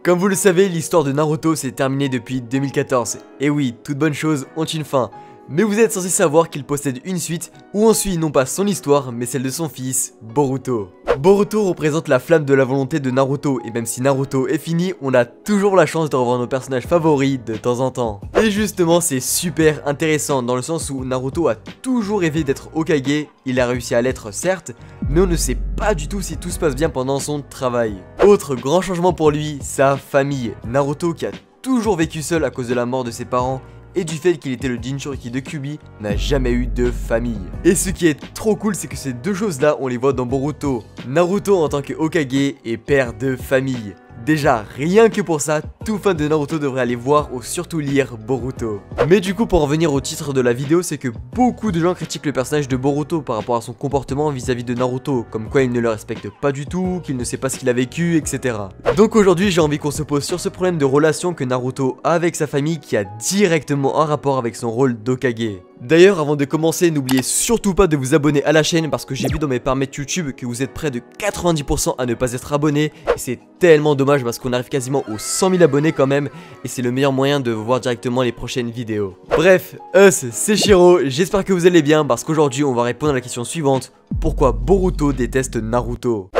Comme vous le savez, l'histoire de Naruto s'est terminée depuis 2014. Et oui, toutes bonnes choses ont une fin. Mais vous êtes censé savoir qu'il possède une suite où on suit non pas son histoire, mais celle de son fils, Boruto. Boruto représente la flamme de la volonté de Naruto, et même si Naruto est fini, on a toujours la chance de revoir nos personnages favoris de temps en temps. Et justement, c'est super intéressant dans le sens où Naruto a toujours rêvé d'être Hokage, il a réussi à l'être certes, mais on ne sait pas du tout si tout se passe bien pendant son travail. Autre grand changement pour lui, sa famille. Naruto, qui a toujours vécu seul à cause de la mort de ses parents, et du fait qu'il était le Jinchuriki de Kyuubi, n'a jamais eu de famille. Et ce qui est trop cool, c'est que ces deux choses là, on les voit dans Boruto. Naruto en tant que Hokage et père de famille. Déjà, rien que pour ça, tout fan de Naruto devrait aller voir ou surtout lire Boruto. Mais du coup, pour en venir au titre de la vidéo, c'est que beaucoup de gens critiquent le personnage de Boruto par rapport à son comportement vis-à-vis de Naruto, comme quoi il ne le respecte pas du tout, qu'il ne sait pas ce qu'il a vécu, etc. Donc aujourd'hui, j'ai envie qu'on se pose sur ce problème de relation que Naruto a avec sa famille qui a directement un rapport avec son rôle d'Hokage. D'ailleurs, avant de commencer, n'oubliez surtout pas de vous abonner à la chaîne parce que j'ai vu dans mes paramètres YouTube que vous êtes près de 90% à ne pas être abonné. Et c'est tellement dommage parce qu'on arrive quasiment aux 100 000 abonnés quand même. Et c'est le meilleur moyen de voir directement les prochaines vidéos. Bref, c'est Shiro, j'espère que vous allez bien parce qu'aujourd'hui on va répondre à la question suivante. Pourquoi Boruto déteste Naruto ?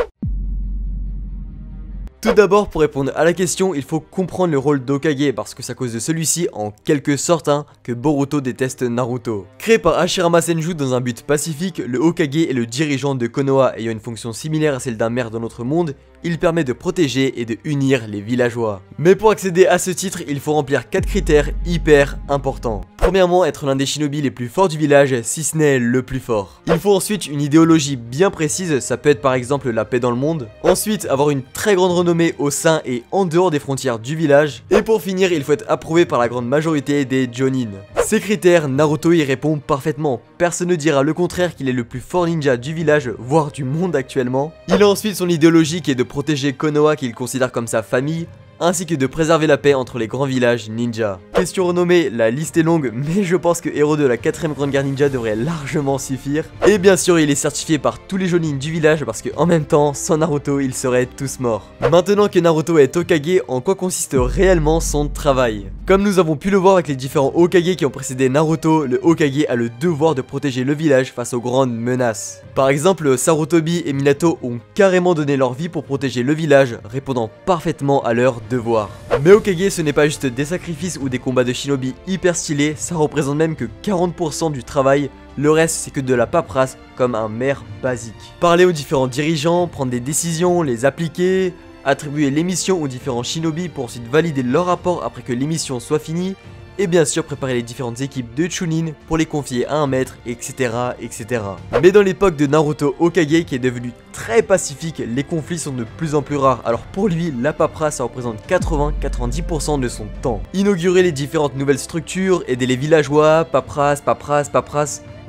Tout d'abord, pour répondre à la question, il faut comprendre le rôle d'Hokage parce que c'est à cause de celui-ci, en quelque sorte, que Boruto déteste Naruto. Créé par Hashirama Senju dans un but pacifique, le Hokage est le dirigeant de Konoha ayant une fonction similaire à celle d'un maire dans notre monde. Il permet de protéger et de unir les villageois. Mais pour accéder à ce titre, il faut remplir 4 critères hyper importants. Premièrement, être l'un des shinobi les plus forts du village, si ce n'est le plus fort. Il faut ensuite une idéologie bien précise, ça peut être par exemple la paix dans le monde. Ensuite, avoir une très grande renommée au sein et en dehors des frontières du village. Et pour finir, il faut être approuvé par la grande majorité des Jonin. Ces critères, Naruto y répond parfaitement. Personne ne dira le contraire qu'il est le plus fort ninja du village, voire du monde actuellement. Il a ensuite son idéologie qui est de protéger Konoha qu'il considère comme sa famille, ainsi que de préserver la paix entre les grands villages ninja. Question renommée, la liste est longue, mais je pense que héros de la 4ème grande guerre ninja devrait largement suffire. Et bien sûr, il est certifié par tous les Jonin du village parce que en même temps, sans Naruto, ils seraient tous morts. Maintenant que Naruto est Hokage, en quoi consiste réellement son travail? Comme nous avons pu le voir avec les différents Hokage qui ont précédé Naruto, le Hokage a le devoir de protéger le village face aux grandes menaces. Par exemple, Sarutobi et Minato ont carrément donné leur vie pour protéger le village, répondant parfaitement à leur devoir. Mais Hokage, ce n'est pas juste des sacrifices ou des combats de shinobi hyper stylés, ça représente même que 40% du travail. Le reste, c'est que de la paperasse comme un maire basique. Parler aux différents dirigeants, prendre des décisions, les appliquer, attribuer l'émission aux différents shinobi pour ensuite valider leur rapport après que l'émission soit finie, et bien sûr préparer les différentes équipes de Chunin pour les confier à un maître, etc. etc. Mais dans l'époque de Naruto Hokage qui est devenu très pacifique, les conflits sont de plus en plus rares, alors pour lui, la paperasse ça représente 80-90% de son temps. Inaugurer les différentes nouvelles structures, aider les villageois, paperasse,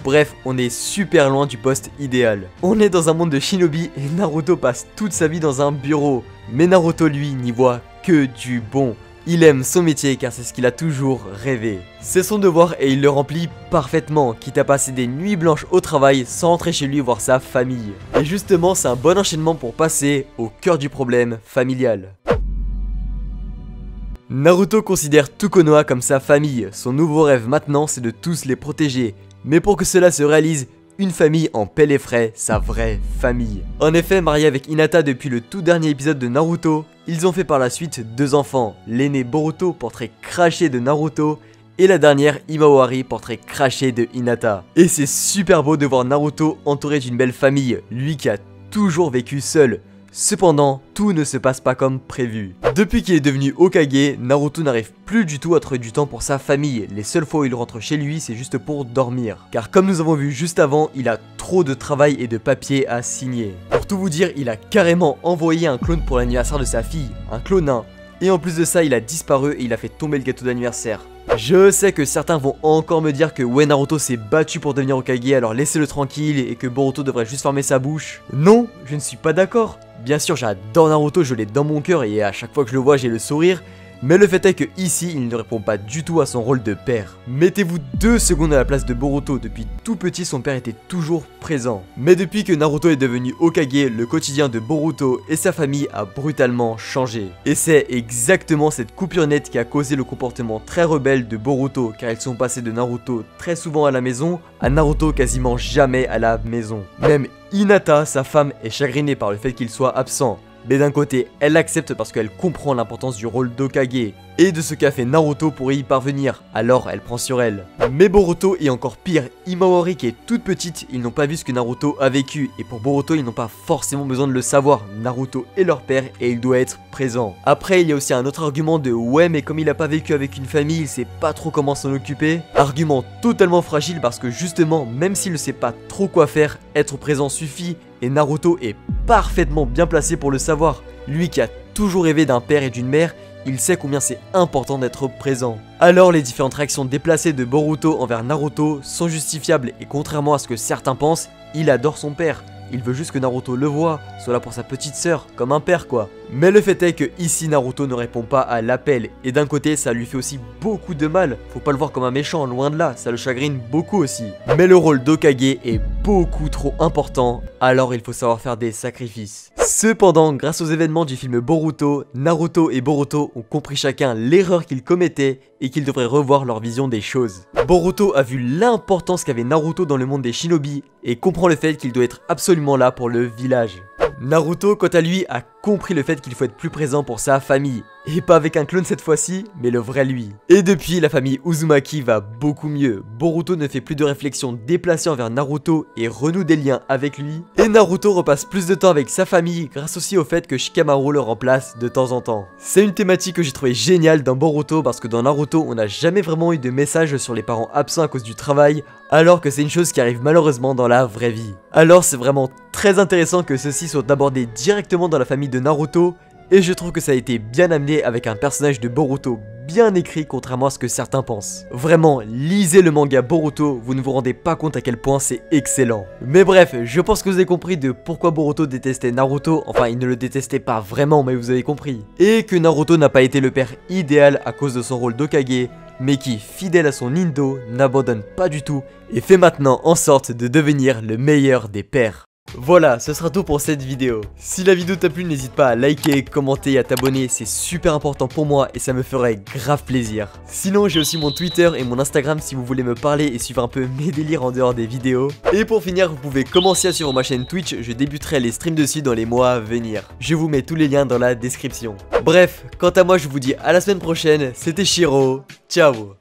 bref, on est super loin du poste idéal. On est dans un monde de shinobi et Naruto passe toute sa vie dans un bureau. Mais Naruto lui n'y voit que du bon. Il aime son métier car c'est ce qu'il a toujours rêvé. C'est son devoir et il le remplit parfaitement, quitte à passer des nuits blanches au travail sans rentrer chez lui voir sa famille. Et justement, c'est un bon enchaînement pour passer au cœur du problème familial. Naruto considère tout Konoha comme sa famille. Son nouveau rêve maintenant, c'est de tous les protéger. Mais pour que cela se réalise, une famille en paix et frais, sa vraie famille. En effet, marié avec Hinata depuis le tout dernier épisode de Naruto, ils ont fait par la suite 2 enfants. L'aîné Boruto, portrait craché de Naruto, et la dernière Himawari, portrait craché de Hinata. Et c'est super beau de voir Naruto entouré d'une belle famille, lui qui a toujours vécu seul. Cependant, tout ne se passe pas comme prévu. Depuis qu'il est devenu Hokage, Naruto n'arrive plus du tout à trouver du temps pour sa famille. Les seules fois où il rentre chez lui, c'est juste pour dormir. Car comme nous avons vu juste avant, il a trop de travail et de papiers à signer. Pour tout vous dire, il a carrément envoyé un clone pour l'anniversaire de sa fille, un clonin. Et en plus de ça, il a disparu et il a fait tomber le gâteau d'anniversaire. Je sais que certains vont encore me dire que ouais, Naruto s'est battu pour devenir Hokage, alors laissez-le tranquille et que Boruto devrait juste fermer sa bouche. Non, je ne suis pas d'accord. Bien sûr, j'adore Naruto, je l'ai dans mon cœur et à chaque fois que je le vois, j'ai le sourire. Mais le fait est que ici, il ne répond pas du tout à son rôle de père. Mettez-vous 2 secondes à la place de Boruto, depuis tout petit son père était toujours présent. Mais depuis que Naruto est devenu Hokage, le quotidien de Boruto et sa famille a brutalement changé. Et c'est exactement cette coupure nette qui a causé le comportement très rebelle de Boruto, car ils sont passés de Naruto très souvent à la maison à Naruto quasiment jamais à la maison. Même Hinata, sa femme, est chagrinée par le fait qu'il soit absent. Mais d'un côté, elle l'accepte parce qu'elle comprend l'importance du rôle d'Hokage et de ce qu'a fait Naruto pour y parvenir, alors elle prend sur elle. Mais Boruto est encore pire, Himawari qui est toute petite, ils n'ont pas vu ce que Naruto a vécu, et pour Boruto ils n'ont pas forcément besoin de le savoir, Naruto est leur père et il doit être présent. Après il y a aussi un autre argument de ouais mais comme il a pas vécu avec une famille, il sait pas trop comment s'en occuper. Argument totalement fragile parce que justement, même s'il ne sait pas trop quoi faire, être présent suffit, et Naruto est parfaitement bien placé pour le savoir. Lui qui a toujours rêvé d'un père et d'une mère, il sait combien c'est important d'être présent. Alors les différentes réactions déplacées de Boruto envers Naruto sont justifiables et contrairement à ce que certains pensent, il adore son père. Il veut juste que Naruto le voie, soit là pour sa petite sœur, comme un père quoi. Mais le fait est que ici Naruto ne répond pas à l'appel, et d'un côté ça lui fait aussi beaucoup de mal, faut pas le voir comme un méchant, loin de là, ça le chagrine beaucoup aussi. Mais le rôle d'Hokage est beaucoup trop important, alors il faut savoir faire des sacrifices. Cependant, grâce aux événements du film Boruto, Naruto et Boruto ont compris chacun l'erreur qu'ils commettaient et qu'ils devraient revoir leur vision des choses. Boruto a vu l'importance qu'avait Naruto dans le monde des shinobi et comprend le fait qu'il doit être absolument là pour le village. Naruto, quant à lui, a compris le fait qu'il faut être plus présent pour sa famille. Et pas avec un clone cette fois-ci, mais le vrai lui. Et depuis, la famille Uzumaki va beaucoup mieux. Boruto ne fait plus de réflexions déplacées envers Naruto et renoue des liens avec lui. Et Naruto repasse plus de temps avec sa famille grâce aussi au fait que Shikamaru le remplace de temps en temps. C'est une thématique que j'ai trouvé géniale dans Boruto parce que dans Naruto, on n'a jamais vraiment eu de message sur les parents absents à cause du travail, alors que c'est une chose qui arrive malheureusement dans la vraie vie. Alors c'est vraiment très intéressant que ceci soit abordé directement dans la famille de Naruto, et je trouve que ça a été bien amené avec un personnage de Boruto bien écrit contrairement à ce que certains pensent. Vraiment, lisez le manga Boruto, vous ne vous rendez pas compte à quel point c'est excellent. Mais bref, je pense que vous avez compris de pourquoi Boruto détestait Naruto, enfin il ne le détestait pas vraiment mais vous avez compris. Et que Naruto n'a pas été le père idéal à cause de son rôle d'Hokage, mais qui, fidèle à son Indo, n'abandonne pas du tout et fait maintenant en sorte de devenir le meilleur des pères. Voilà, ce sera tout pour cette vidéo. Si la vidéo t'a plu, n'hésite pas à liker, commenter et à t'abonner, c'est super important pour moi et ça me ferait grave plaisir. Sinon, j'ai aussi mon Twitter et mon Instagram si vous voulez me parler et suivre un peu mes délires en dehors des vidéos. Et pour finir, vous pouvez commencer à suivre ma chaîne Twitch, je débuterai les streams dessus dans les mois à venir. Je vous mets tous les liens dans la description. Bref, quant à moi, je vous dis à la semaine prochaine, c'était Shiro, ciao.